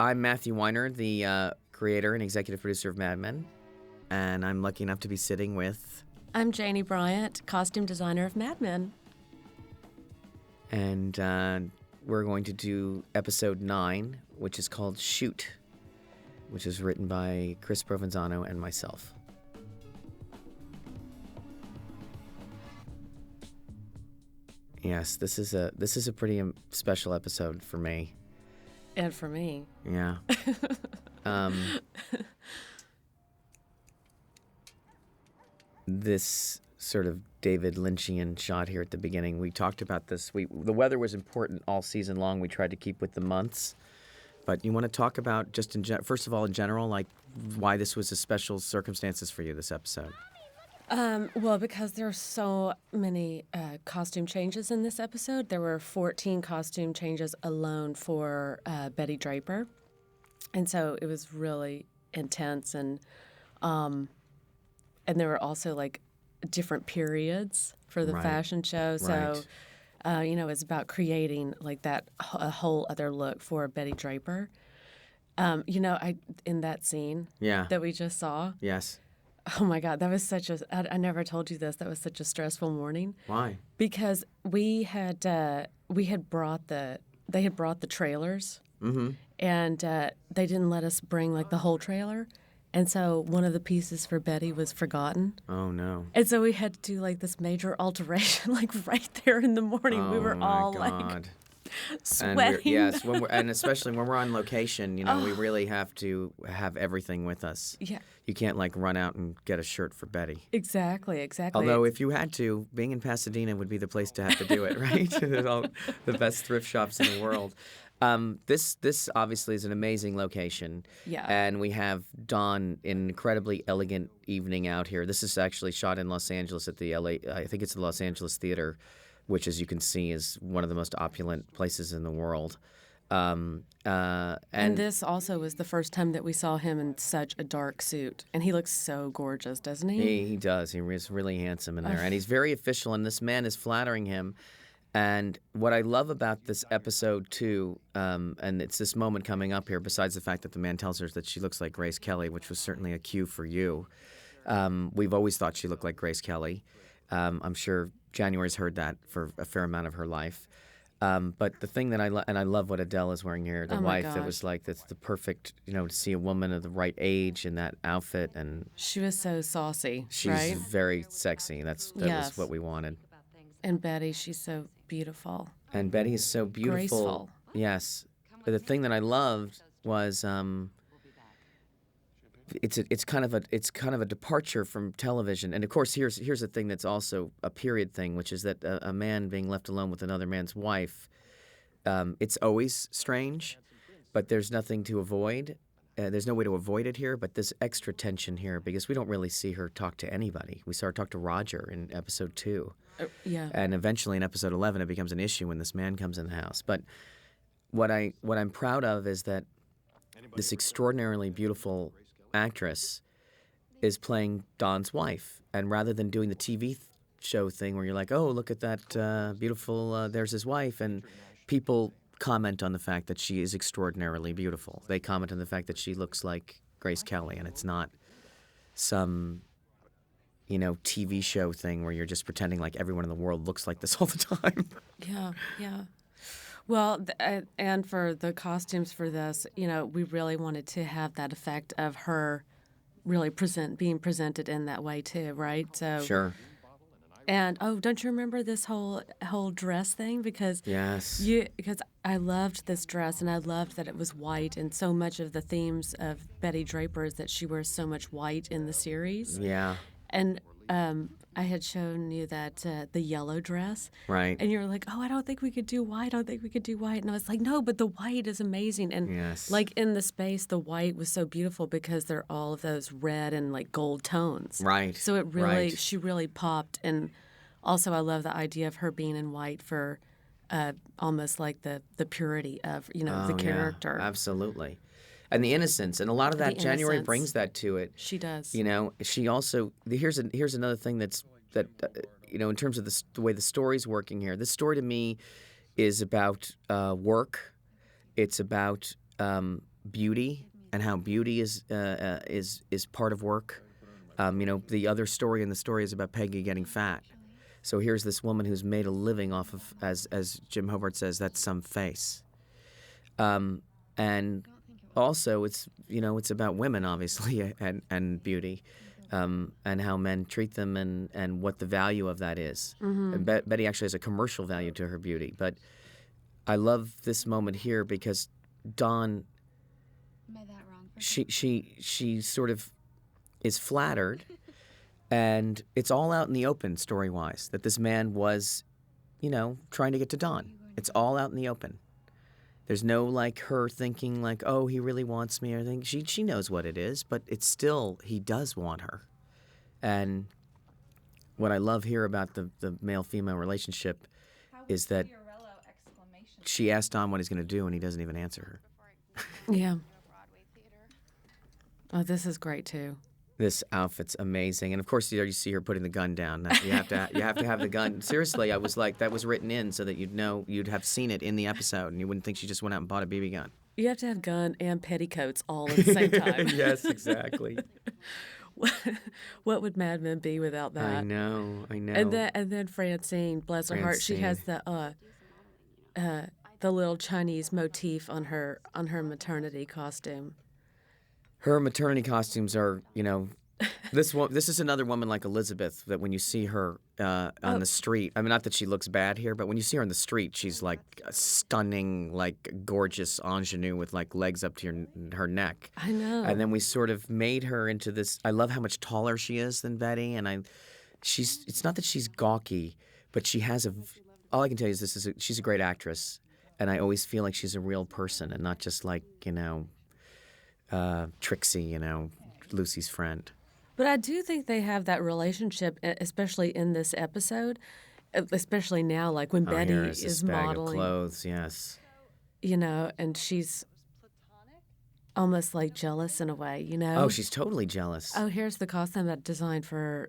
I'm Matthew Weiner, the creator and executive producer of Mad Men, and I'm lucky enough to be sitting with... I'm Janie Bryant, costume designer of Mad Men. And we're going to do episode 9, which is called Shoot, which is written by Chris Provenzano and myself. Yes, this is a pretty special episode for me. And for me. Yeah. This sort of David Lynchian shot here at the beginning, we talked about this. The weather was important all season long. We tried to keep with the months. But you want to talk about just first of all, in general, like why this was a special circumstances for you, this episode? Well, because there are so many costume changes in this episode. There were 14 costume changes alone for Betty Draper. And so it was really intense. And there were also, like, different periods for the fashion show. So, it's about creating, like, a whole other look for Betty Draper. In that scene that we just saw. Yes. Oh my God, that was I never told you this. That was such a stressful morning. Why? Because they had brought the trailers, and they didn't let us bring like the whole trailer, and so one of the pieces for Betty was forgotten. Oh no! And so we had to do like this major alteration, like right there in the morning. Oh, we were all God. like sweating. And especially when we're on location, we really have to have everything with us. Yeah. You can't like run out and get a shirt for Betty. Exactly. Although if you had to, being in Pasadena would be the place to have to do it, right? The best thrift shops in the world. This obviously is an amazing location. Yeah. And we have Dawn in an incredibly elegant evening out here. This is actually shot in Los Angeles at the I think it's the Los Angeles Theater, which, as you can see, is one of the most opulent places in the world. And this also was the first time that we saw him in such a dark suit. And he looks so gorgeous, doesn't he? He does. He is really handsome in there. And he's very official, and this man is flattering him. And what I love about this episode, too, and it's this moment coming up here, besides the fact that the man tells her that she looks like Grace Kelly, which was certainly a cue for you. We've always thought she looked like Grace Kelly. I'm sure January's heard that for a fair amount of her life. But the thing that I love what Adele is wearing here, the wife that was like, that's the perfect, to see a woman of the right age in that outfit. And she was so saucy, she's very sexy. That was what we wanted. And Betty, she's so beautiful. And Betty is so beautiful. Graceful. Yes. But the thing that I loved was it's kind of a departure from television. And of course, here's the thing that's also a period thing, which is that a man being left alone with another man's wife, it's always strange, but there's nothing to avoid. There's no way to avoid it here, but there's extra tension here because we don't really see her talk to anybody. We saw her talk to Roger in episode 2. Yeah. And eventually in episode 11, it becomes an issue when this man comes in the house. But what I'm proud of is that this extraordinarily beautiful actress is playing Don's wife. And rather than doing the TV show thing where you're like, oh, look at that beautiful, there's his wife, and people comment on the fact that she is extraordinarily beautiful. They comment on the fact that she looks like Grace Kelly, and it's not some, TV show thing where you're just pretending like everyone in the world looks like this all the time. Yeah. Well, and for the costumes for this, we really wanted to have that effect of her really being presented in that way too, right? So Sure. And don't you remember this whole dress thing? Because because I loved this dress, and I loved that it was white, and so much of the themes of Betty Draper is that she wears so much white in the series. Yeah. And I had shown you that the yellow dress. Right. And you're like, oh, I don't think we could do white. And I was like, no, but the white is amazing. And like in the space, the white was so beautiful because they're all of those red and like gold tones. Right. So she really popped. And also I love the idea of her being in white for almost like the purity of, the character. Yeah, absolutely. And the innocence, and a lot of that January brings that to it. She does. She also here's another thing in terms of the way the story's working here. This story to me is about work. It's about beauty and how beauty is part of work. The other story in the story is about Peggy getting fat. So here's this woman who's made a living off of, as Jim Hobart says, that's some face. And also, it's about women, obviously, and beauty, and how men treat them, and what the value of that is. Mm-hmm. And Betty actually has a commercial value to her beauty. But I love this moment here because Dawn, she sort of is flattered, and it's all out in the open, story-wise, that this man was, trying to get to Dawn. It's all out in the open. There's no, like, her thinking, like, oh, he really wants me or anything. She knows what it is, but it's still, he does want her. And what I love here about the male-female relationship is that she asked Don what he's going to do, and he doesn't even answer her. Yeah. Oh, this is great, too. This outfit's amazing, and of course, you see her putting the gun down. You have to have the gun. Seriously, I was like, that was written in so that you'd have seen it in the episode, and you wouldn't think she just went out and bought a BB gun. You have to have gun and petticoats all at the same time. Yes, exactly. What would Mad Men be without that? I know. And then Francine, bless her heart, she has the little Chinese motif on her maternity costume. Her maternity costumes are, this is another woman like Elizabeth that when you see her on the street, I mean, not that she looks bad here, but when you see her on the street, she's like a stunning, like gorgeous ingenue with like legs up to her neck. I know. And then we sort of made her into this. I love how much taller she is than Betty, and it's not that she's gawky, but she has all I can tell you is she's a great actress, and I always feel like she's a real person and not just like, Trixie, Lucy's friend. But I do think they have that relationship, especially in this episode, especially now, like when Betty is bag modeling. Of clothes, yes. And she's almost like jealous in a way, Oh, she's totally jealous. Oh, here's the costume that designed for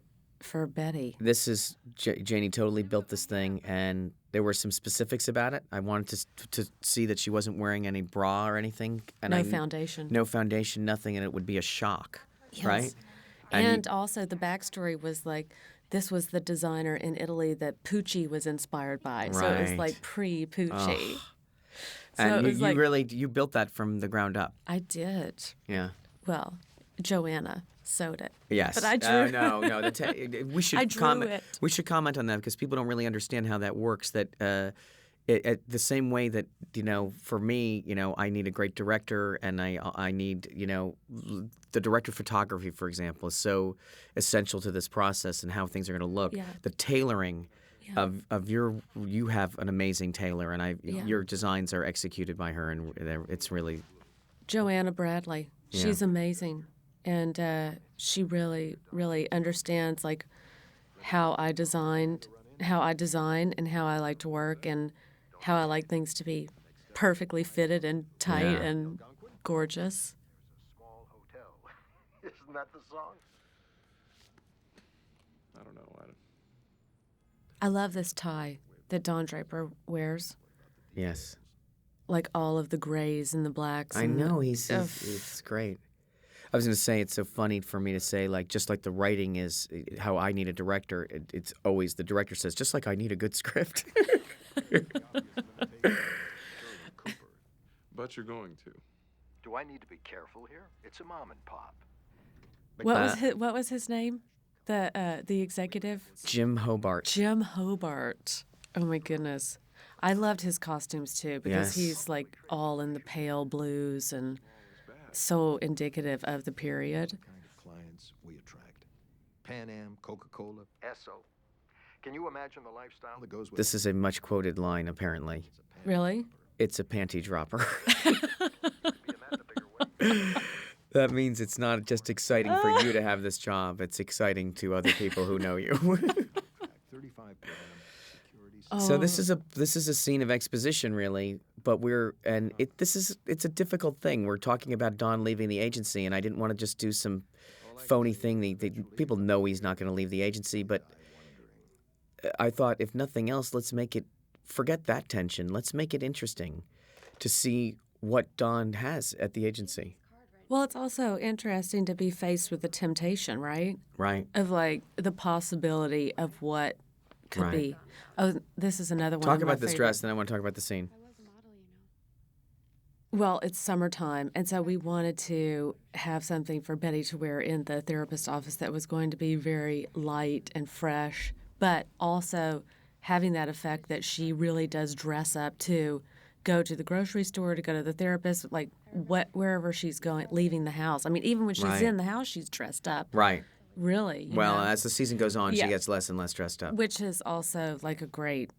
Betty. This is Janie totally built this thing, and there were some specifics about it. I wanted to see that she wasn't wearing any bra or anything. And no foundation. No foundation, nothing, and it would be a shock, yes. Right? And also the backstory was like, this was the designer in Italy that Pucci was inspired by. Right. So it was like pre-Pucci. Oh. So and you built that from the ground up. I did. Yeah. Well, Joanna sewed it. Yes. But I drew no. We should I drew it. We should comment on that because people don't really understand how that works. That the same way that for me, I need a great director, and I need the director of photography, for example, is so essential to this process and how things are going to look. Yeah. The tailoring. Yeah. Of you have an amazing tailor, and your designs are executed by her, and it's really Joanna Bradley. Yeah. She's amazing, and she really, really understands like how I design, and how I like to work, and how I like things to be perfectly fitted and tight and gorgeous. Small hotel. Isn't that the song? I don't know. I love this tie that Don Draper wears. Yes. Like all of the grays and the blacks. I know, it's great. I was going to say, it's so funny for me to say, like, just like the writing is how I need a director, it's always the director says, just like I need a good script. But you're going to. Do I need to be careful here? It's a mom and pop. What was his name? The executive? Jim Hobart. Jim Hobart. Oh my goodness. I loved his costumes too because he's like all in the pale blues and so indicative of the period. The kind of clients we attract. Pan Am, Coca-Cola, Esso. Can you imagine the lifestyle that goes with This is a much quoted line, apparently. Really? It's a panty dropper. That means it's not just exciting for you to have this job. It's exciting to other people who know you. So this is a scene of exposition, really. But it's a difficult thing. We're talking about Don leaving the agency, and I didn't want to just do some phony thing. People know he's not going to leave the agency, but I thought, if nothing else, let's make it. Forget that tension. Let's make it interesting to see what Dawn has at the agency. Well, it's also interesting to be faced with the temptation, right? Right. Of like the possibility of what could be. Oh, this is another one. Talk of my about this favorite. dress, then I want to talk about the scene. Well, it's summertime, and so we wanted to have something for Betty to wear in the therapist's office that was going to be very light and fresh, but also having that effect that she really does dress up to go to the grocery store, to go to the therapist, like wherever she's going, leaving the house. I mean, even when she's in the house, she's dressed up. Right. Really. Well, know? as the season goes on, Yeah. she gets less and less dressed up. Which is also like a great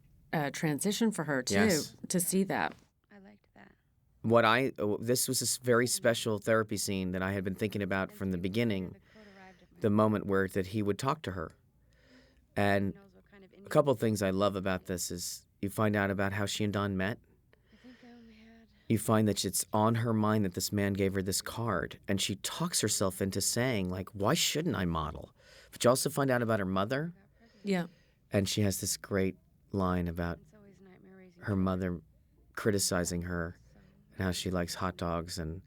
transition for her, too, Yes. to see that. This was a very special therapy scene that I had been thinking about from the beginning, the moment where that he would talk to her. And a couple of things I love about this is you find out about how she and Don met. You find that it's on her mind that this man gave her this card, and she talks herself into saying, like, why shouldn't I model? But you also find out about her mother. Yeah. And she has this great line about her mother criticizing her and how she likes hot dogs. And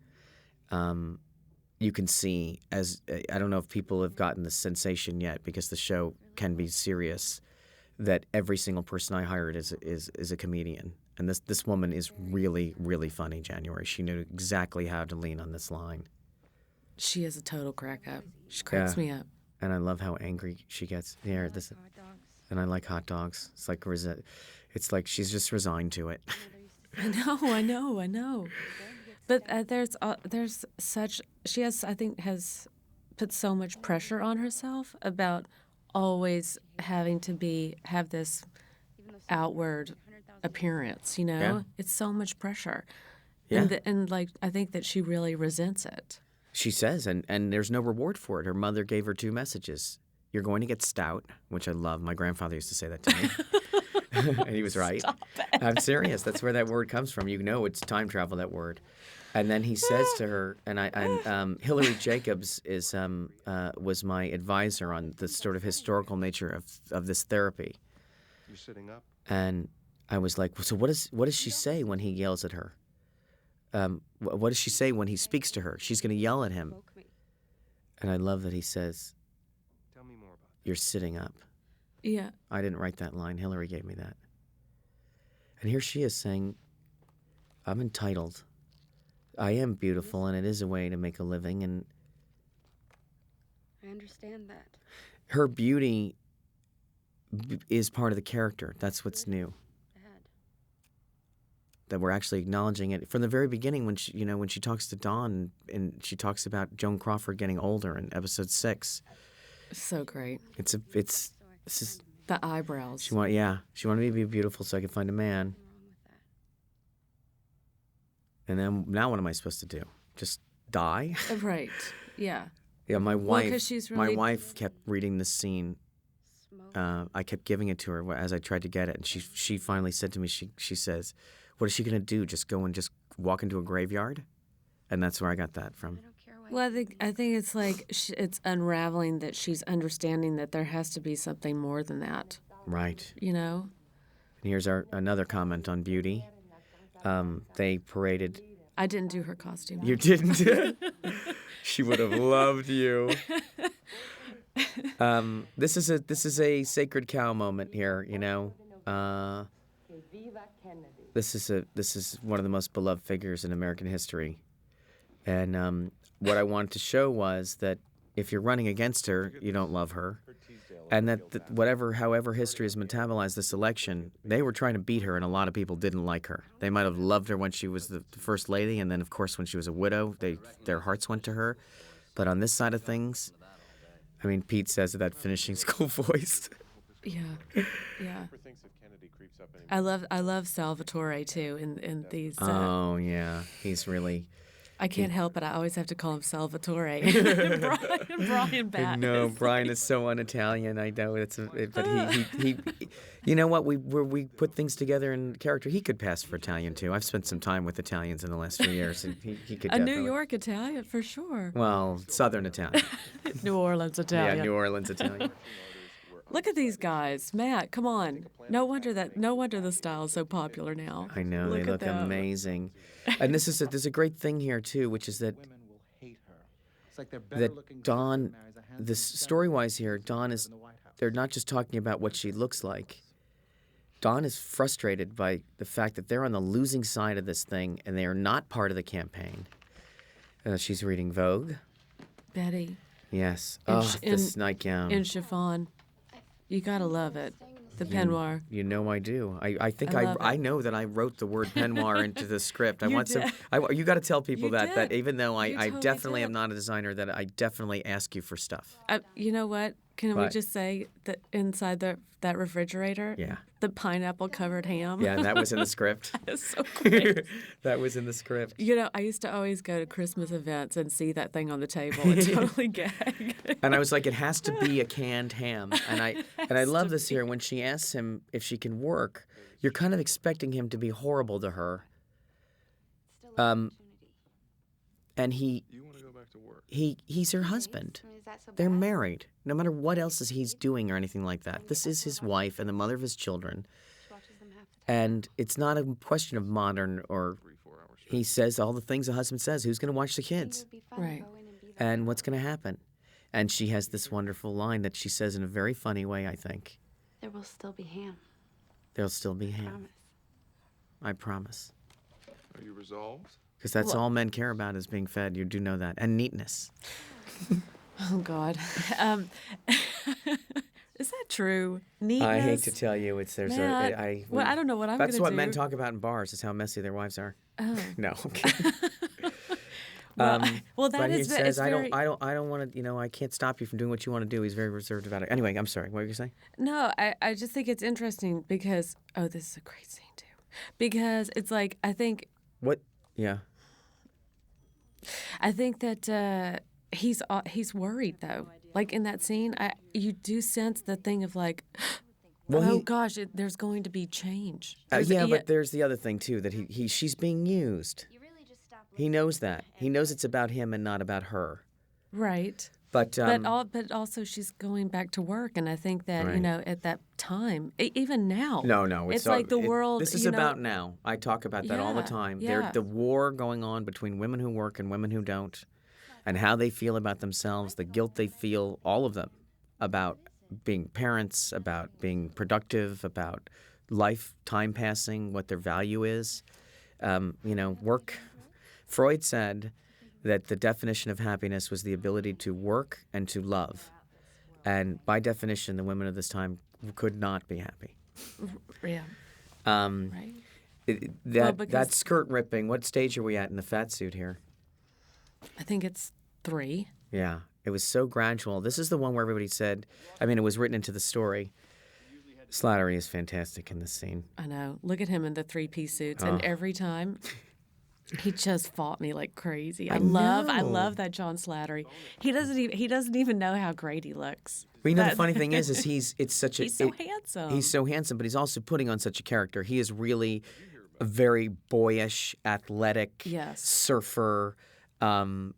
you can see, as I don't know if people have gotten the sensation yet, because the show can be serious, that every single person I hired is a comedian. And this woman is really, really funny, January. She knew exactly how to lean on this line. She is a total crack up. She cracks me up. And I love how angry she gets. Here, this, and I like hot dogs. It's like she's just resigned to it. I know. But there's such, she has, I think, has put so much pressure on herself about always having to have this outward appearance, you know? Yeah. It's so much pressure. Yeah. And like, I think that she really resents it. She says, and there's no reward for it. Her mother gave her 2 messages. You're going to get stout, which I love. My grandfather used to say that to me. And he was right. I'm serious. That's where that word comes from. You know it's time travel, that word. And then he says to her, and Hillary Jacobs was my advisor on the sort of historical nature of this therapy. You sitting up? And I was like, so what does she say when he yells at her? What does she say when he speaks to her? She's going to yell at him. And I love that he says, Tell me more about you're sitting up. Yeah. I didn't write that line. Hillary gave me that. And here she is saying, I'm entitled. I am beautiful, and it is a way to make a living. And I understand that. her beauty is part of the character. That's what's new. That we're actually acknowledging it from the very beginning when she talks to Dawn and she talks about Joan Crawford getting older in episode 6. So great. It's just, the eyebrows. She wanted me to be beautiful so I could find a man. And then now what am I supposed to do? Just die? Right. Yeah. Yeah, my wife. 'cause she's My really- wife kept reading this scene. I kept giving it to her as I tried to get it, and she finally said to me, she says, "What is she gonna do? Just go and just walk into a graveyard?" And that's where I got that from. Well, I think it's like it's unraveling that she's understanding that there has to be something more than that. Right. You know. And here's another comment on beauty. They paraded. I didn't do her costume. You didn't. She would have loved you. This is a sacred cow moment here. You know. This is one of the most beloved figures in American history, and what I wanted to show was that if you're running against her, you don't love her, and that however history has metabolized this election, they were trying to beat her, and a lot of people didn't like her. They might have loved her when she was the first lady, and then of course when she was a widow, their hearts went to her. But on this side of things, I mean, Pete says that finishing school voice. Yeah. I love Salvatore too in these. Oh yeah, he's really. I can't help it. I always have to call him Salvatore. Brian Batt. No, Brian is so un-Italian. I know but he you know what? We put things together in character. He could pass for Italian too. I've spent some time with Italians in the last few years, and he could. A New York Italian for sure. Well, Southern Italian. New Orleans Italian. Yeah, New Orleans Italian. Look at these guys, Matt. Come on. No wonder the style is so popular now. I know, they look amazing. And this is a great thing here too, which is that Dawn, this story-wise here, they're not just talking about what she looks like. Dawn is frustrated by the fact that they're on the losing side of this thing and they are not part of the campaign. She's reading Vogue. Betty. Yes. This nightgown. In chiffon. You gotta love it. The peignoir. You know I do. I think I know that I wrote the word peignoir into the script. You got to tell people that even though I definitely am not a designer, that I definitely ask you for stuff. You know what? Can we just say that inside that refrigerator, the pineapple-covered ham? Yeah, that was in the script. That's so great. That was in the script. You know, I used to always go to Christmas events and see that thing on the table and totally gag. And I was like, it has to be a canned ham. And I love this here. When she asks him if she can work, you're kind of expecting him to be horrible to her. And he's her husband. They're married. No matter what else he's doing or anything like that. This is his wife and the mother of his children. And it's not a question of modern or he says all the things a husband says. Who's going to watch the kids? Right. And what's going to happen? And she has this wonderful line that she says in a very funny way, I think. There will still be ham. There'll still be ham. I promise. Are you resolved? Because that's all men care about is being fed. You do know that. And neatness. Oh, God. Is that true? Neatness? I hate to tell you. Well, I don't know what I'm going to do. That's what men talk about in bars, is how messy their wives are. Oh. No, I'm kidding. Well, that but is he says, I don't want to, I can't stop you from doing what you want to do. He's very reserved about it. Anyway, I'm sorry. What were you saying? No, I just think it's interesting because, this is a great scene, too. Because it's like, I think... What? Yeah. I think that he's worried, though. Like, in that scene, you do sense the thing of, like, gosh, there's going to be change. But there's the other thing, too, that she's being used. He knows that. He knows it's about him and not about her. Right. But also she's going back to work, and I think that at that time, even now, no, it's like the world. This is about now. I talk about that all the time. Yeah. The war going on between women who work and women who don't, and how they feel about themselves, the guilt they feel, all of them, about being parents, about being productive, about life, time passing, what their value is. Work. Freud said that the definition of happiness was the ability to work and to love. And by definition, the women of this time could not be happy. Yeah. Right. That skirt ripping, what stage are we at in the fat suit here? I think it's 3. Yeah. It was so gradual. This is the one where everybody said, it was written into the story. Slattery is fantastic in this scene. I know. Look at him in the 3-piece suits. And every time... He just fought me like crazy. I love that John Slattery. He doesn't even know how great he looks. Well, the funny thing is he's so handsome. He's so handsome, but he's also putting on such a character. He is really a very boyish, athletic surfer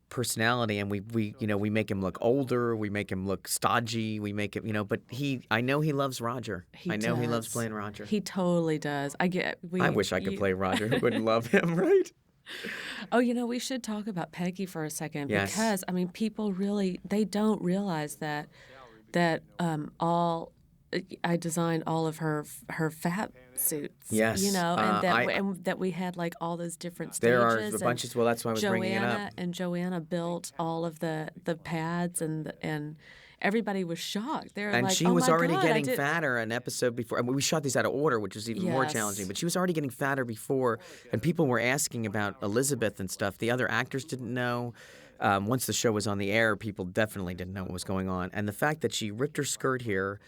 personality, and we make him look older, we make him look stodgy, we make him but I know he loves Roger. He loves playing Roger. He totally does. I wish I could play Roger. Who wouldn't love him, right? Oh, we should talk about Peggy for a second because people really they don't realize that I designed all of her fat suits. Yes. And that we had like all those different stages. There are a bunch of, that's why I was bringing it up. And Joanna built all of the pads and everybody was shocked. They were and like, she was already getting fatter an episode before. We shot these out of order, which was even more challenging. But she was already getting fatter before, and people were asking about Elizabeth and stuff. The other actors didn't know. Once the show was on the air, people definitely didn't know what was going on. And the fact that she ripped her skirt here,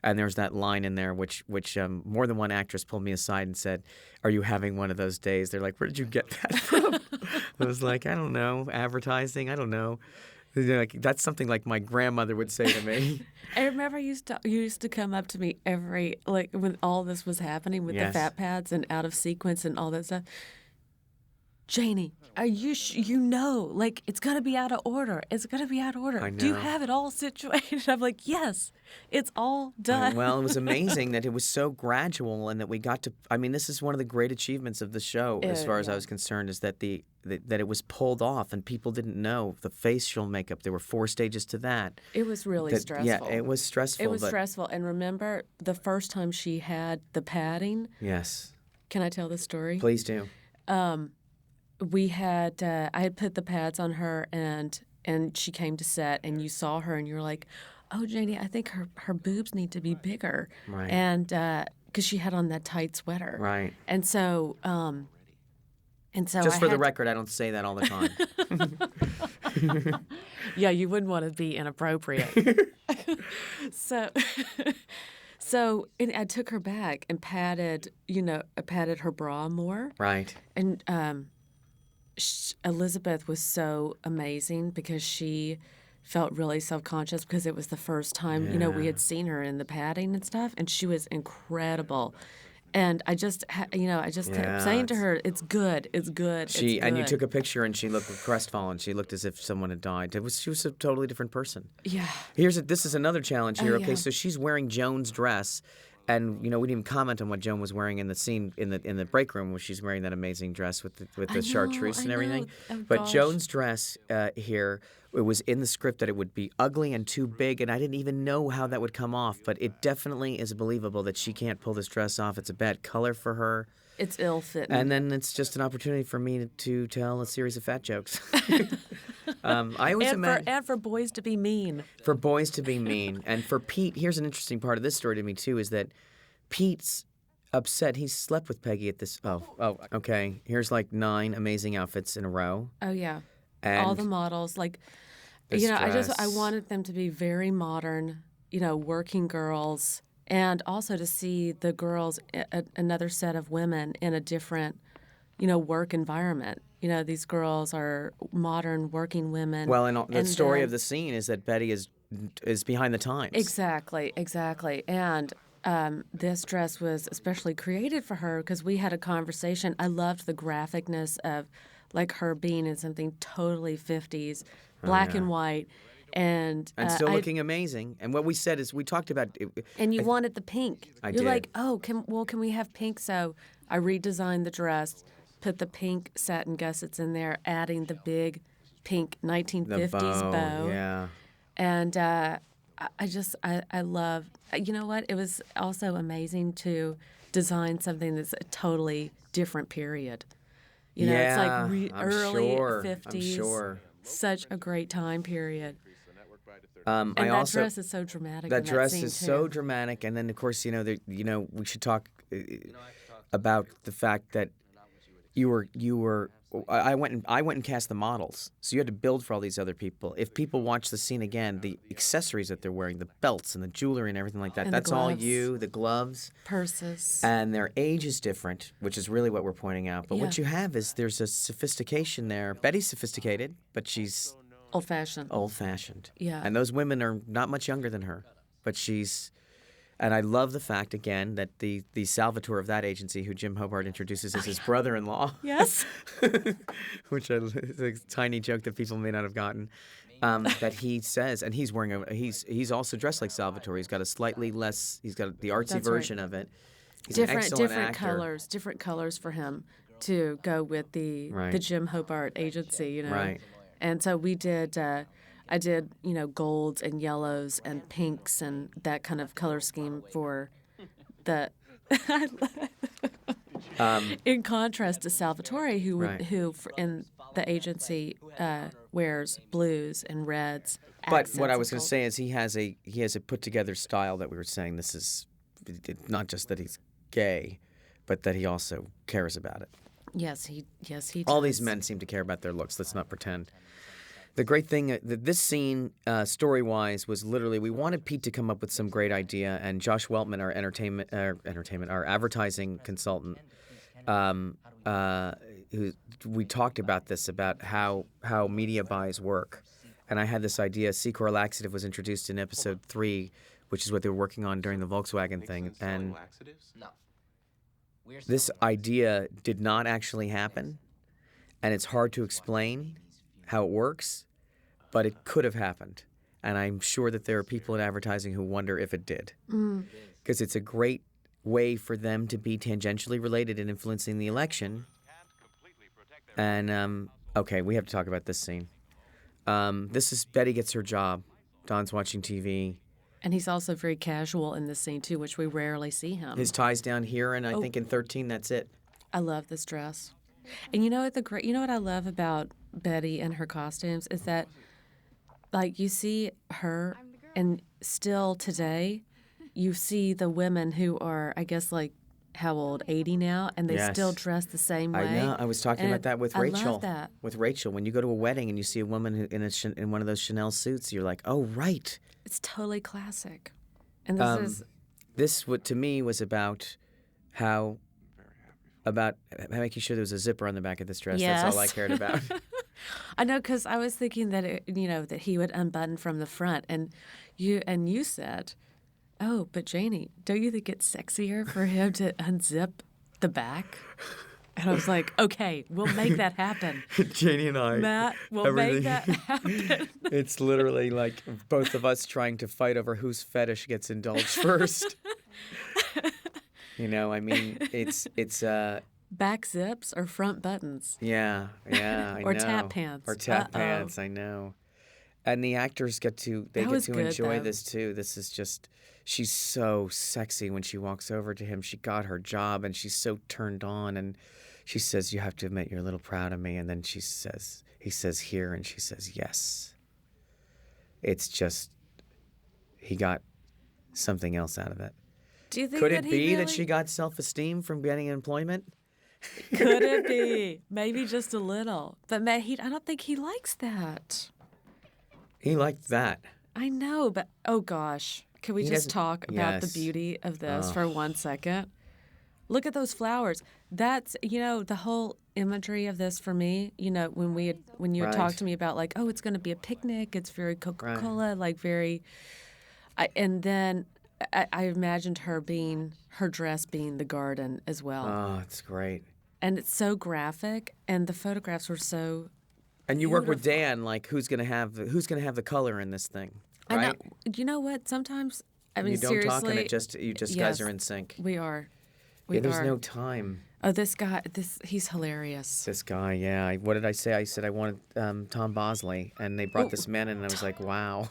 and there's that line in there which more than one actress pulled me aside and said, "Are you having one of those days?" They're like, "Where did you get that from?" I was like, "I don't know, advertising. I don't know." Like, that's something like my grandmother would say to me. I remember you used to come up to me when all this was happening with the fat pads and out of sequence and all that stuff. Janie, are you like, it's going to be out of order. It's going to be out of order. I know. Do you have it all situated? I'm like, yes, it's all done. Well, it was amazing that it was so gradual and that we got to, I mean, this is one of the great achievements of the show, as far as I was concerned, is that that it was pulled off and people didn't know the facial makeup. There were 4 stages to that. It was really stressful. Yeah, it was stressful. It was stressful. And remember the first time she had the padding? Yes. Can I tell the story? Please do. We had I had put the pads on her, and she came to set, and you saw her, and you're like, oh, Janie, I think her boobs need to be bigger. Right. And because she had on that tight sweater. Right. And so Just for the record, I don't say that all the time. Yeah, you wouldn't want to be inappropriate. So and I took her back and patted her bra more. Right. And Elizabeth was so amazing because she felt really self-conscious because it was the first time, we had seen her in the padding and stuff, and she was incredible. And I just kept saying to her, it's good, it's good, it's good. And you took a picture and she looked crestfallen. She looked as if someone had died. She was a totally different person. Yeah. This is another challenge here. Oh, Okay, yeah. so she's wearing Joan's dress. And we didn't even comment on what Joan was wearing in the scene in the break room, where she's wearing that amazing dress with the chartreuse and everything. Oh, but gosh. Joan's dress here, it was in the script that it would be ugly and too big, and I didn't even know how that would come off. But it definitely is believable that she can't pull this dress off. It's a bad color for her. It's ill-fitting. And then it's just an opportunity for me to tell a series of fat jokes. I always imagine and for boys to be mean. For boys to be mean. And for Pete, here's an interesting part of this story to me, too, is that Pete's upset. He slept with Peggy at this. Oh, okay. Here's like 9 amazing outfits in a row. Oh, yeah. And all the models. Like, this dress. I wanted them to be very modern, working girls. And also to see the girls, another set of women in a different, work environment. These girls are modern working women. Well, and the story of the scene is that Betty is behind the times. Exactly. And this dress was especially created for her because we had a conversation. I loved the graphicness of, like, her being in something totally 50s, black and white. And still looking amazing. And what we said is we talked about it. And you wanted the pink. I You're did. like, can we have pink? So I redesigned the dress, put the pink satin gussets in there, adding the big pink 1950s bow. Yeah. And I love, you know what? It was also amazing to design something that's a totally different period. It's like early 50s. I'm sure. Such a great time period. And that dress is so dramatic. That in dress scene is too. so dramatic, and then of course we should talk about the fact that you were. I went and cast the models, so you had to build for all these other people. If people watch the scene again, the accessories that they're wearing, the belts and the jewelry and everything like that, And that's the all gloves. you. The gloves, Purses. and their age is different, which is really what we're pointing out. But what you have is there's a sophistication there. Betty's sophisticated, but she's Old-fashioned. old-fashioned. Yeah. And those women are not much younger than her, but she's. And I love the fact, again, that the Salvatore of that agency, who Jim Hobart introduces as his brother-in-law. Yes. Which is a tiny joke that people may not have gotten. That he says, and he's wearing he's also dressed like Salvatore. He's got a slightly less. He's got the artsy That's version right. of it. He's an excellent actor. different colors for him to go with the Jim Hobart agency. Right. And so we did. I did, golds and yellows and pinks and that kind of color scheme for the. In contrast to Salvatore, who in the agency wears blues and reds. But what I was going to say is he has a put together style that we were saying. This is not just that he's gay, but that he also cares about it. Yes, he does. All these men seem to care about their looks. Let's not pretend. The great thing that this scene, story-wise, was literally we wanted Pete to come up with some great idea, and Josh Weltman, our advertising consultant, we talked about this, about how media buys work, and I had this idea. Secor laxative was introduced in episode 3, which is what they were working on during the Volkswagen thing, and this idea did not actually happen. and it's hard to explain how it works, but it could have happened. And I'm sure that there are people in advertising who wonder if it did. Because it's a great way for them to be tangentially related in influencing the election. And, okay, we have to talk about this scene. This is Betty gets her job. Don's watching TV. And he's also very casual in this scene, too, which we rarely see him. His tie's down here, and I think in 13, that's it. I love this dress. And you know what I love about Betty and her costumes is that, like, you see her, and still today, you see the women who are, I guess, like, how old, 80 now, and they still dress the same way. I know. I was talking about that with Rachel. I love that. With Rachel, when you go to a wedding and you see a woman who, in one of those Chanel suits, you're like, oh, right. It's totally classic. And this is... This, to me, was about making sure there was a zipper on the back of this dress. Yes. That's all I cared about. I know, because I was thinking that, that he would unbutton from the front. And you said, oh, but Janie, don't you think it's sexier for him to unzip the back? And I was like, okay, we'll make that happen. Janie and I. Matt, we'll make that happen. It's literally like both of us trying to fight over whose fetish gets indulged first. I mean, it's back zips or front buttons. Yeah, I or know. tap pants. Or tap pants, I know. And the actors get to enjoy this too. This is just, she's so sexy when she walks over to him. She got her job and she's so turned on, and she says, you have to admit you're a little proud of me. And then he says here, and she says yes. It's just, he got something else out of it. Do you think Could it be that she got self-esteem from getting employment? Could it be? Maybe just a little. But I don't think he likes that. He liked that. I know, but oh gosh. Can we just talk about the beauty of this for 1 second? Look at those flowers. That's, the whole imagery of this for me, when you talked to me about like, oh, it's going to be a picnic. It's very Coca-Cola, like very, and then I imagined her dress being the garden as well. Oh, it's great. And it's so graphic, and the photographs were so And you work with Dan, like who's gonna have the color in this thing, right? I know. You know what? Sometimes, I mean, you don't seriously, talk, and you just guys are in sync. We are. There's no time. Oh, this guy, he's hilarious. This guy, yeah. What did I say? I said I wanted Tom Bosley, and they brought this man in, and I was like, wow.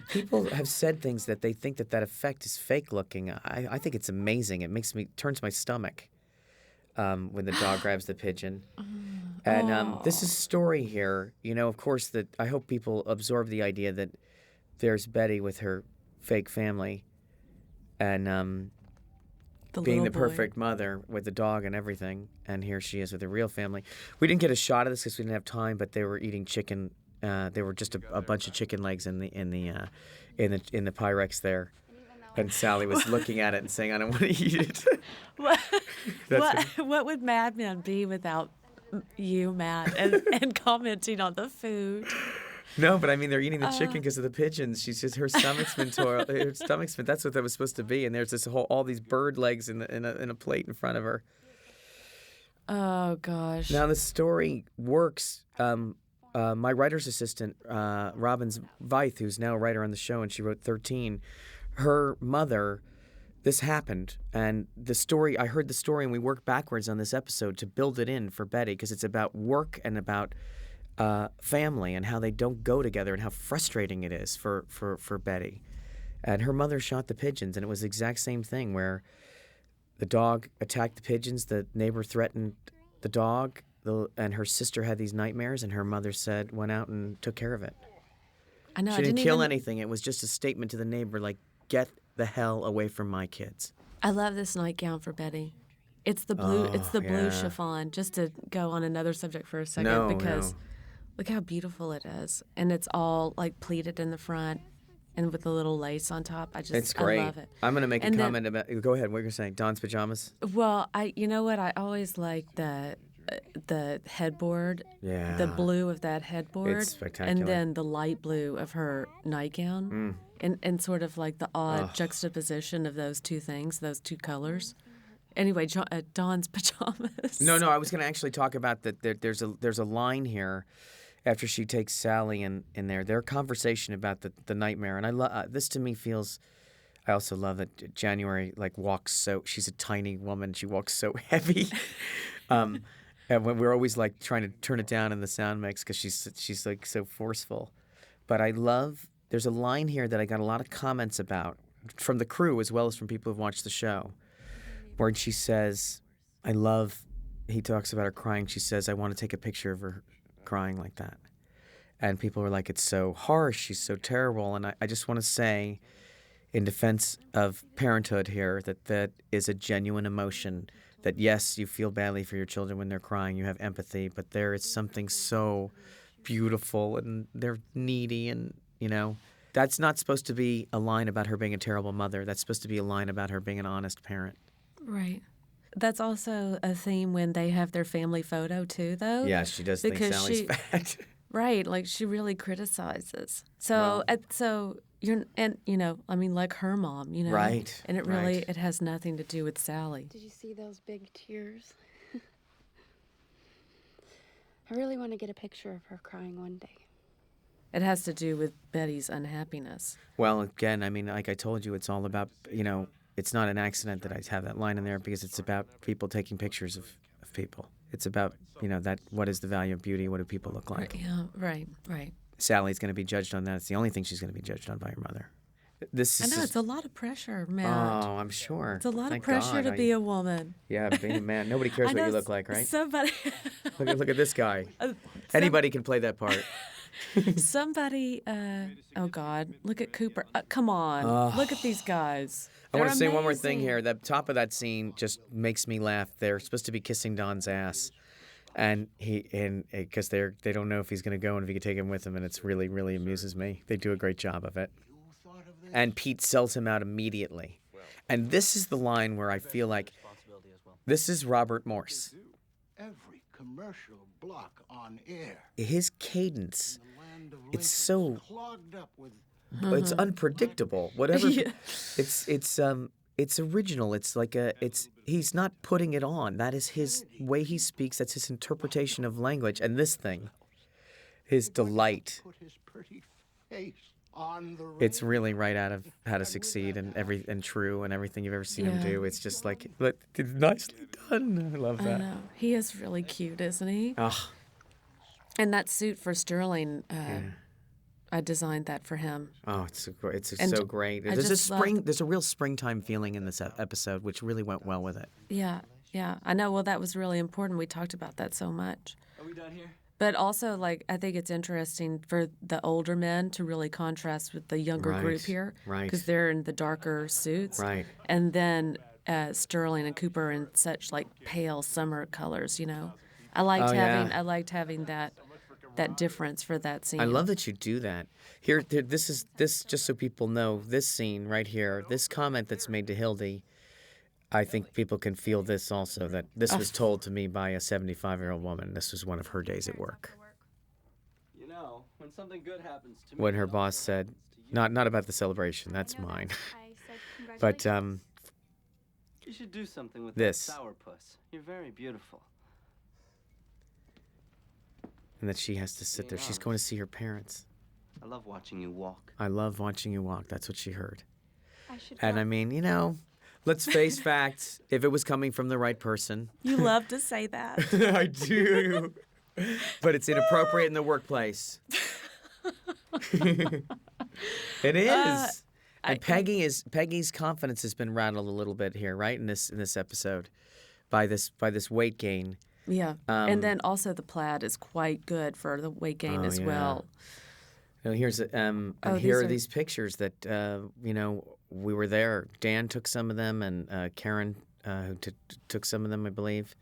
People have said things that they think that effect is fake looking. I think it's amazing. It turns my stomach when the dog grabs the pigeon. And this is a story here. Of course, that I hope people absorb the idea that there's Betty with her fake family, and being the perfect mother with the dog and everything. And here she is with a real family. We didn't get a shot of this because we didn't have time, but they were eating chicken. There were just a bunch of chicken legs in the Pyrex there, and Sally was looking at it and saying, "I don't want to eat it." What would Mad Men be without you, Matt, and commenting on the food? No, but I mean, they're eating the chicken because of the pigeons. She's just her stomach's been torn. Her stomach's been. That's what that was supposed to be. And there's all these bird legs in a plate in front of her. Oh gosh. Now the story works. My writer's assistant, Robin Veith, who's now a writer on the show, and she wrote 13. Her mother, this happened, and the story. I heard the story, and we worked backwards on this episode to build it in for Betty because it's about work and about family and how they don't go together and how frustrating it is for Betty. And her mother shot the pigeons, and it was the exact same thing where the dog attacked the pigeons, the neighbor threatened the dog, and her sister had these nightmares, and her mother went out and took care of it. I know. She didn't kill anything. It was just a statement to the neighbor, like, get the hell away from my kids. I love this nightgown for Betty. It's the blue. It's the blue chiffon. Just to go on another subject for a second, because look how beautiful it is, and it's all like pleated in the front, and with a little lace on top. It's great. I love it. I'm going to make a comment about. Go ahead. What you're saying? Don's pajamas. Well, you know what? I always like the headboard. Yeah. The blue of that headboard. It's spectacular. And then the light blue of her nightgown. And sort of like the odd juxtaposition of those two things, those two colors. Anyway, Dawn's pajamas. No, I was going to actually talk about that. There's a line here after she takes Sally in there. Their conversation about the nightmare, and I love this. To me, feels. I also love that January walks so. She's a tiny woman. She walks so heavy. And when we're always trying to turn it down in the sound mix because she's so forceful. But I love. There's a line here that I got a lot of comments about from the crew as well as from people who've watched the show, where she says, "I love." He talks about her crying. She says, "I want to take a picture of her crying like that." And people were like, "It's so harsh. She's so terrible." And I just want to say, in defense of parenthood here, that is a genuine emotion. That yes, you feel badly for your children when they're crying. You have empathy, but there is something so beautiful, and they're needy, and that's not supposed to be a line about her being a terrible mother. That's supposed to be a line about her being an honest parent. Right. That's also a theme when they have their family photo too, though. Yeah, she does think Sally's fat. Right, she really criticizes. So, like her mom, Right. And it has nothing to do with Sally. Did you see those big tears? I really want to get a picture of her crying one day. It has to do with Betty's unhappiness. Well, again, like I told you, it's all about, it's not an accident that I have that line in there because it's about people taking pictures of people. It's about, what is the value of beauty? What do people look like? Yeah, right. Sally's going to be judged on that. It's the only thing she's going to be judged on by her mother. It's a lot of pressure, Matt. Oh, I'm sure. It's a lot Thank of pressure God. to be a woman. Yeah, being a man. Nobody cares what you look like, right? Somebody. Look at this guy. Anybody can play that part. Somebody, oh God, look at Cooper. Come on, look at these guys. I want to say amazing. one more thing here. The top of that scene just makes me laugh. They're supposed to be kissing Don's ass, and because they don't know if he's going to go and if he can take him with him, and it's really, really amuses me. They do a great job of it. And Pete sells him out immediately. And this is the line where I feel like this is Robert Morse. Every commercial block on air. His cadence, it's so clogged up with it's unpredictable. Whatever. Yeah. It's original. He's not putting it on. That is his way he speaks. That's his interpretation of language. And this thing, his delight. Put his pretty face on the it's really right out of How to Succeed and True and everything you've ever seen him do. It's just it's nicely done. I love that. I know. He is really cute, isn't he? Oh. And that suit for Sterling, I designed that for him. Oh, so great. There's a real springtime feeling in this episode, which really went well with it. Yeah. I know. Well, that was really important. We talked about that so much. Are we done here? But also, I think it's interesting for the older men to really contrast with the younger group here. Right. Because they're in the darker suits. Right. And then Sterling and Cooper in such pale summer colors, I liked having that difference for that scene. I love that you do that. Here this just so people know, this scene right here, this comment that's made to Hildy, I think people can feel this also, that this was told to me by a 75-year-old woman. This was one of her days at work. When something good happens to me, when her boss said, not about the celebration, that's mine. But you should do something with this. That sourpuss. You're very beautiful. And that she has to sit there. She's going to see her parents. I love watching you walk. I love watching you walk. That's what she heard. And let's face facts. If it was coming from the right person. You love to say that. I do. But it's inappropriate in the workplace. It is. And Peggy's confidence has been rattled a little bit here, right? In this episode, by this weight gain. Yeah. And then also the plaid is quite good for the weight gain as well. Here's here are these pictures that we were there. Dan took some of them, and Karen who took some of them, I believe.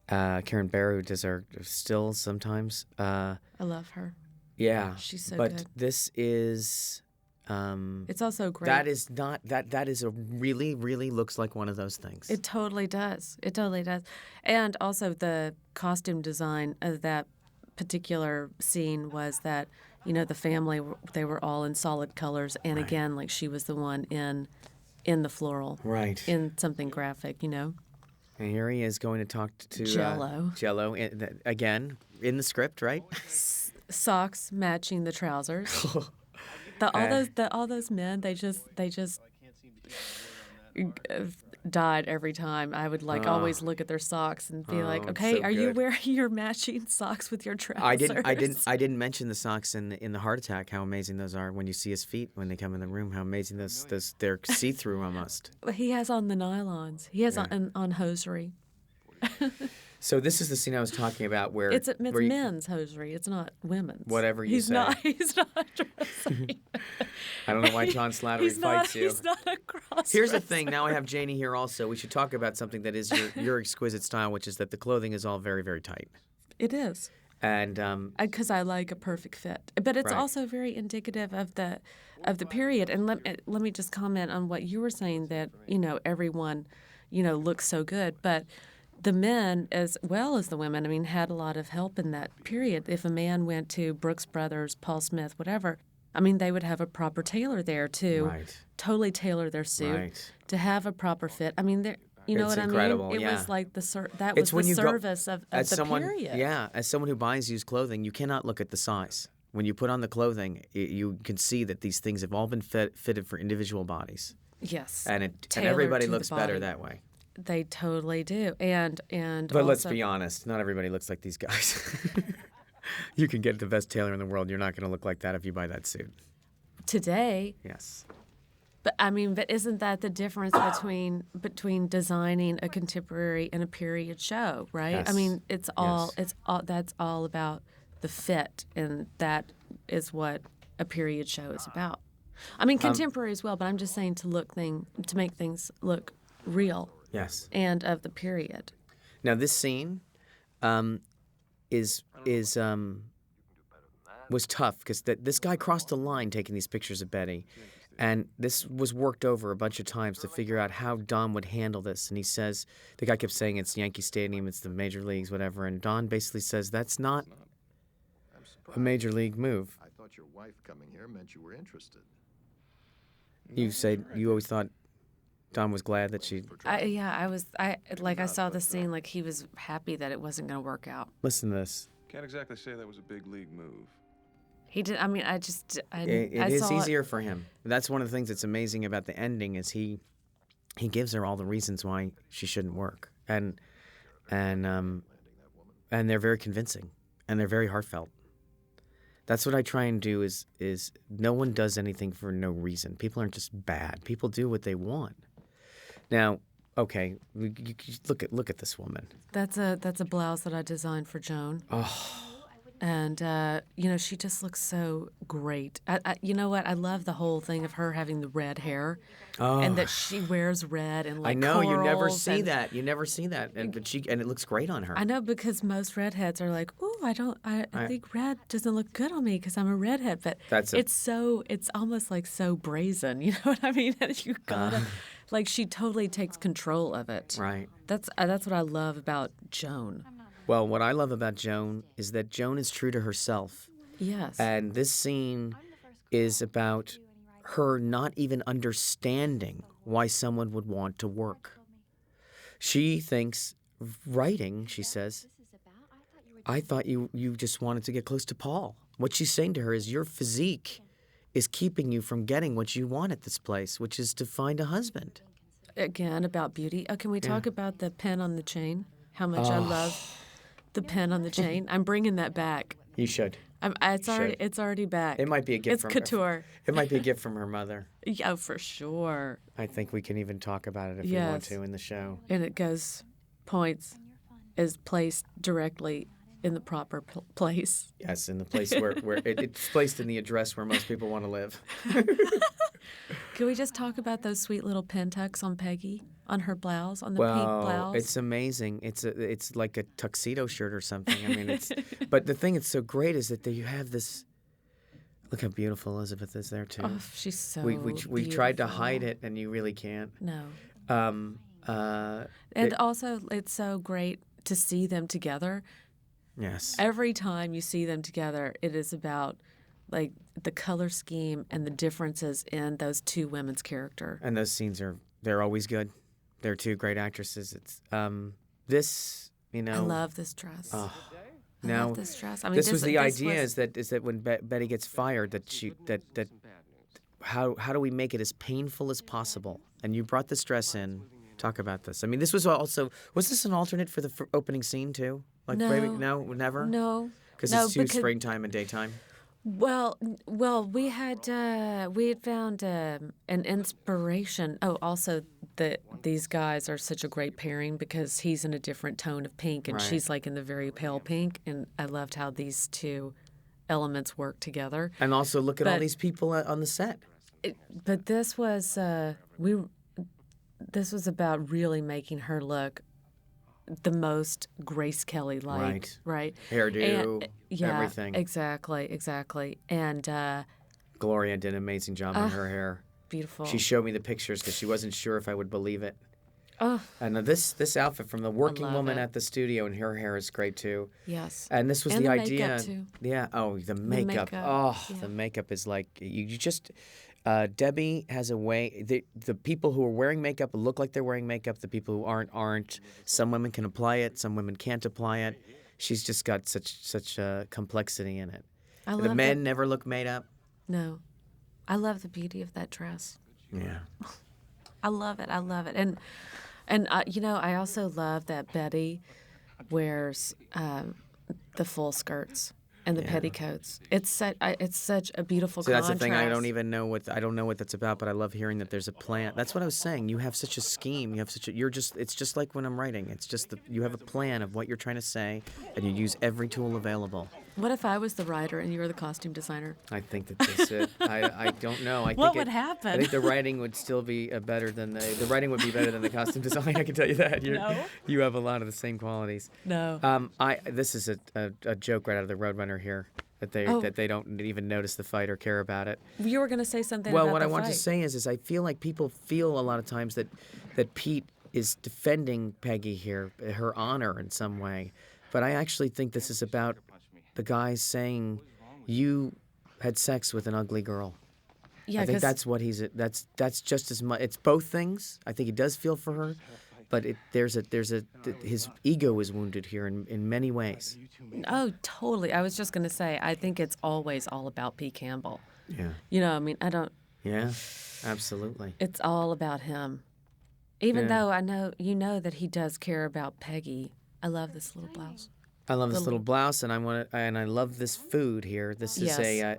Karen Bear, who does our stills sometimes. I love her. Yeah, she's so good. But this is. It's also great. That is not that is a really, really looks like one of those things. It totally does. And also the costume design of that particular scene was that the family, they were all in solid colors, and again, she was the one in in the floral, Right. in something graphic, you know. And here he is going to talk to Jello. Jello again in the script, right? Socks matching the trousers. All those men, they just died every time. I would always look at their socks and be like, okay, so are you good. wearing your matching socks with your trousers? I didn't mention the socks in the Heart Attack. How amazing those are when you see his feet when they come in the room. How amazing those they're see through almost. He has on the nylons. He has on hosiery. So this is the scene I was talking about where It's men's hosiery. It's not women's. Whatever you say. He's not dressing. I don't know why John Slattery fights you. He's not a cross. Here's the thing. Now I have Janie here also. We should talk about something that is your exquisite style, which is that the clothing is all very, very tight. It is. And because I like a perfect fit, but it's Right. also very indicative of the period. And let me just comment on what you were saying, that everyone looks so good, but the men as well as the women, I mean, had a lot of help in that period. If a man went to Brooks Brothers, Paul Smith, whatever, I mean, they would have a proper tailor there to Right. totally tailor their suit Right. to have a proper fit. I mean, you know It's what incredible, I mean? It yeah. was like that it's was when the you service of as the someone, period. Yeah, as someone who buys used clothing, you cannot look at the size. When you put on the clothing, you can see that these things have all been fitted for individual bodies. Yes. And Tailored everybody to the looks better body. that way. They totally do. And But let's also- be honest, not everybody looks like these guys. You can get the best tailor in the world. You're not going to look like that if you buy that suit. today. Yes. But isn't that the difference between designing a contemporary and a period show, right? Yes. I mean, that's all about the fit, and that is what a period show is about. I mean, contemporary as well, but I'm just saying to make things look real. Yes. And of the period. Now this scene was tough because this guy crossed the line taking these pictures of Betty, and this was worked over a bunch of times to figure out how Don would handle this. And he says, the guy kept saying it's Yankee Stadium, it's the major leagues, whatever. And Don basically says that's not a major league move. I thought your wife coming here meant you were interested. You said you always thought Don was glad that she. I saw the scene, like he was happy that it wasn't going to work out. Listen to this. Can't exactly say that was a big league move. He did. I mean, I It is easier for him. That's one of the things that's amazing about the ending is he gives her all the reasons why she shouldn't work, and they're very convincing, and they're very heartfelt. That's what I try and do is no one does anything for no reason. People aren't just bad. People do what they want. Now, okay, you look at this woman. That's a blouse that I designed for Joan. Oh. And she just looks so great. You know what? I love the whole thing of her having the red hair, and that she wears red and like. I know you never corals see and, that. You never see that, and it looks great on her. I know, because most redheads are like, "Ooh, I think red doesn't look good on me because I'm a redhead." But it's almost like so brazen. You know what I mean? You gotta, like, she totally takes control of it. Right. That's what I love about Joan. Well, what I love about Joan is that Joan is true to herself. Yes. And this scene is about her not even understanding why someone would want to work. She thinks writing, she says, I thought you just wanted to get close to Paul. What she's saying to her is your physique is keeping you from getting what you want at this place, which is to find a husband. Again, about beauty. Can we talk about the pen on the chain? How much I love the pen on the chain. I'm bringing that back. You should. It's already back. It might be a gift It's from couture. It might be a gift from her mother. Yeah, for sure. I think we can even talk about it if you want to in the show. And it is placed directly in the proper place. Yes, in the place where it's placed in the address where most people want to live. Can we just talk about those sweet little pen tucks on Peggy, on her blouse, on the pink blouse? It's amazing. It's like a tuxedo shirt or something. I mean, but the thing that's so great is that you have this. Look how beautiful Elizabeth is there too. Oh, she's so we tried to hide it, and you really can't. No. And also, it's so great to see them together. Yes. Every time you see them together, it is about like the color scheme and the differences in those two women's character. And those scenes they're always good. They're two great actresses. It's this, you know. I love this dress. Oh, I now love this dress. I mean, this was the idea was... is that when Betty gets fired that how do we make it as painful as possible? And you brought this dress in. Talk about this. I mean, this was this an alternate for the opening scene too? Like no, maybe, no, never. No, because it's too springtime and daytime. Well, we had found an inspiration. Oh, also these guys are such a great pairing because he's in a different tone of pink and she's like in the very pale pink, and I loved how these two elements work together. And also look at all these people on the set. But this was this was about really making her look the most Grace Kelly-like, right? Hairdo, and, yeah, everything. Exactly. And Gloria did an amazing job on her hair. Beautiful. She showed me the pictures because she wasn't sure if I would believe it. Oh. And this outfit from the working woman at the studio, and her hair is great too. Yes. And this was and the idea. Makeup too. Yeah. Oh, the makeup. The makeup is like you just. Debbie has a way. The people who are wearing makeup look like they're wearing makeup. The people who aren't. Some women can apply it. Some women can't apply it. She's just got such complexity in it. The men never look made up. No, I love the beauty of that dress. Yeah, I love it. And you know, I also love that Betty wears the full skirts and the petticoats. It's such a beautiful contrast. That's the thing. I don't know what that's about, but I love hearing that there's a plan. That's what I was saying. You have such a scheme. It's just like when I'm writing. It's just you have a plan of what you're trying to say, and you use every tool available. What if I was the writer and you were the costume designer? I think that's it. I don't know. What would happen? I think the writing would still be better than the writing would be better than the costume design. I can tell you that. You have a lot of the same qualities. No. This is a joke right out of the Roadrunner here that they don't even notice the fight or care about it. You were going to say something. Well, about what the I want fight. to say is I feel like people feel a lot of times that Pete is defending Peggy here, her honor in some way, but I actually think this is about the guy saying, "You had sex with an ugly girl." Yeah, I think that's what that's just as much. It's both things. I think he does feel for her, but his ego is wounded here in many ways. Oh, totally. I was just going to say, I think it's always all about Pete Campbell. Yeah. You know, I mean, I don't. Yeah, absolutely. It's all about him. Even though I know that he does care about Peggy. I love this little blouse. I love this little blouse, and I love this food here. This is a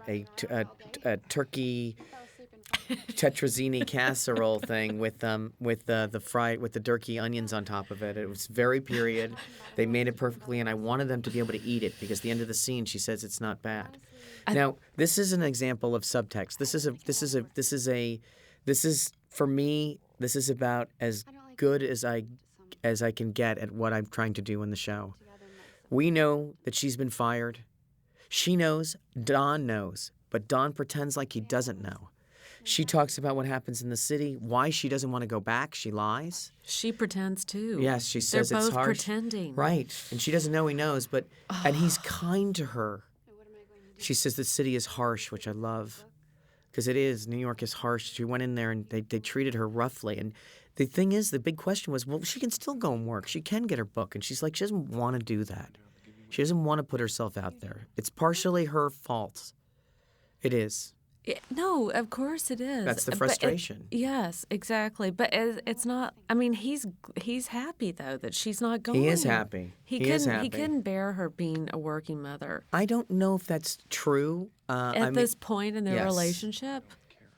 turkey tetrazzini casserole thing with the turkey onions on top of it. It was very period. They made it perfectly, and I wanted them to be able to eat it because at the end of the scene she says it's not bad. Now this is an example of subtext. This is for me. This is about as good as I can get at what I'm trying to do in the show. We know that she's been fired. She knows. Don knows. But Don pretends like he doesn't know. She talks about what happens in the city, why she doesn't want to go back. She lies. She pretends too. Yes, she says They're it's both harsh. pretending. Right. And she doesn't know he knows, and he's kind to her. She says the city is harsh, which I love. Because it is. New York is harsh. She went in there and they treated her roughly. And the thing is, the big question was, well, she can still go and work. She can get her book. And she's like, she doesn't want to do that. She doesn't want to put herself out there. It's partially her fault. It is. No, of course it is. That's the frustration. Yes, exactly. But it's not. I mean, he's happy though that she's not going. He is happy. He couldn't bear her being a working mother. I don't know if that's true. At this point in their relationship.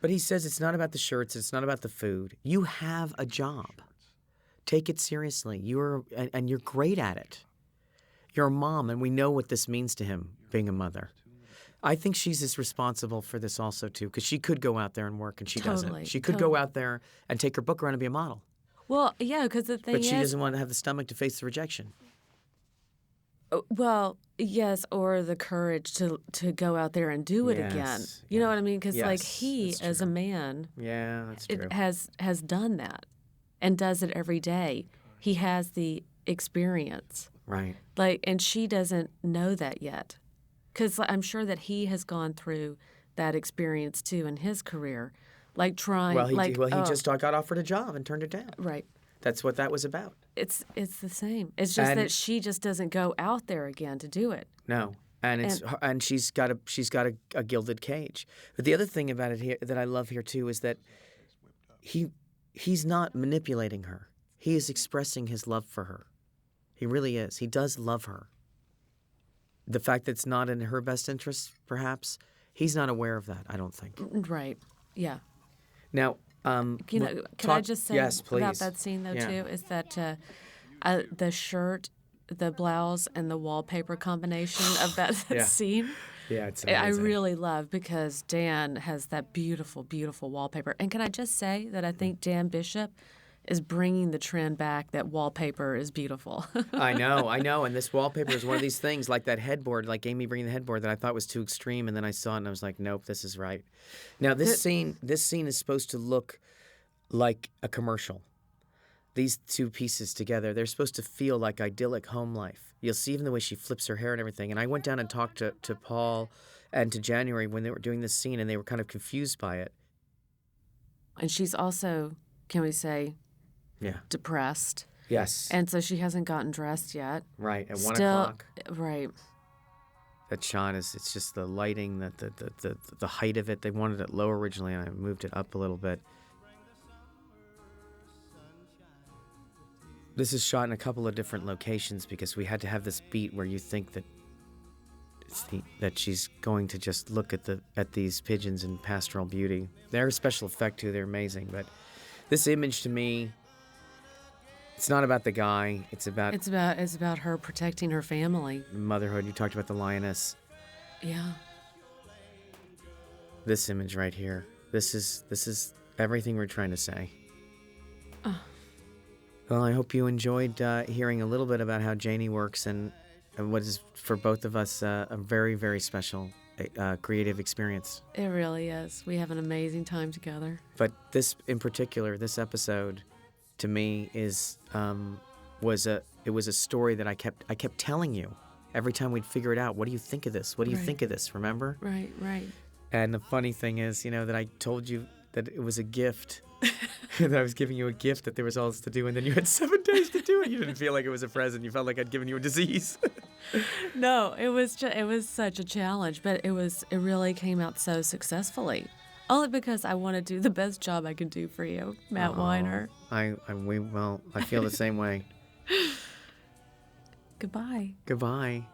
But he says it's not about the shirts. It's not about the food. You have a job. Take it seriously. You're great at it. You're a mom, and we know what this means to him, being a mother. I think she's as responsible for this also, too, because she could go out there and work, and she doesn't. She could go out there and take her book around and be a model. Well, yeah, because the thing is... But she doesn't want to have the stomach to face the rejection. Well, yes, or the courage to go out there and do it again. You know what I mean? Because, like, he, as a man... Yeah, that's true. has done that and does it every day. He has the experience. Right. Like, and she doesn't know that yet. Because I'm sure that he has gone through that experience too in his career, like trying. Well, he just got offered a job and turned it down. Right. That's what that was about. It's the same. It's just that she just doesn't go out there again to do it. No, and she's got a gilded cage. But the other thing about it here that I love here too is that he's not manipulating her. He is expressing his love for her. He really is. He does love her. The fact that it's not in her best interest, perhaps, he's not aware of that, I don't think. Right. Yeah. Now, can I just say yes, please. about that scene, though, too, is that the shirt, the blouse, and the wallpaper combination of that scene, it's I amazing. really love, because Dan has that beautiful, beautiful wallpaper. And can I just say that I think Dan Bishop is bringing the trend back that wallpaper is beautiful. I know. And this wallpaper is one of these things, like that headboard, like Amy bringing the headboard, that I thought was too extreme, and then I saw it and I was like, nope, this is right. Now, this scene is supposed to look like a commercial. These two pieces together, they're supposed to feel like idyllic home life. You'll see even the way she flips her hair and everything. And I went down and talked to Paul and to January when they were doing this scene, and they were kind of confused by it. And she's also, can we say, depressed. Yes. And so she hasn't gotten dressed yet. Right, at 1 o'clock. Right. That shot it's just the lighting, the height of it. They wanted it low originally, and I moved it up a little bit. This is shot in a couple of different locations because we had to have this beat where you think that that she's going to just look at these pigeons in pastoral beauty. They're a special effect too. They're amazing. But this image to me, it's not about the guy. It's about her protecting her family. Motherhood. You talked about the lioness. Yeah. This image right here. This is everything we're trying to say. Well, I hope you enjoyed hearing a little bit about how Janie works and what is, for both of us, a very, very special creative experience. It really is. We have an amazing time together. But this, in particular, this episode, to me, was a story that I kept telling you every time we'd figure it out. What do you think of this? What do you think of this? Remember? Right. And the funny thing is, that I told you that it was a gift. That I was giving you a gift, that there was all this to do, and then you had 7 days to do it. You didn't feel like it was a present. You felt like I'd given you a disease. No, it was such a challenge, but it really came out so successfully. Only because I want to do the best job I can do for you, Matt Weiner. I feel the same way. Goodbye. Goodbye.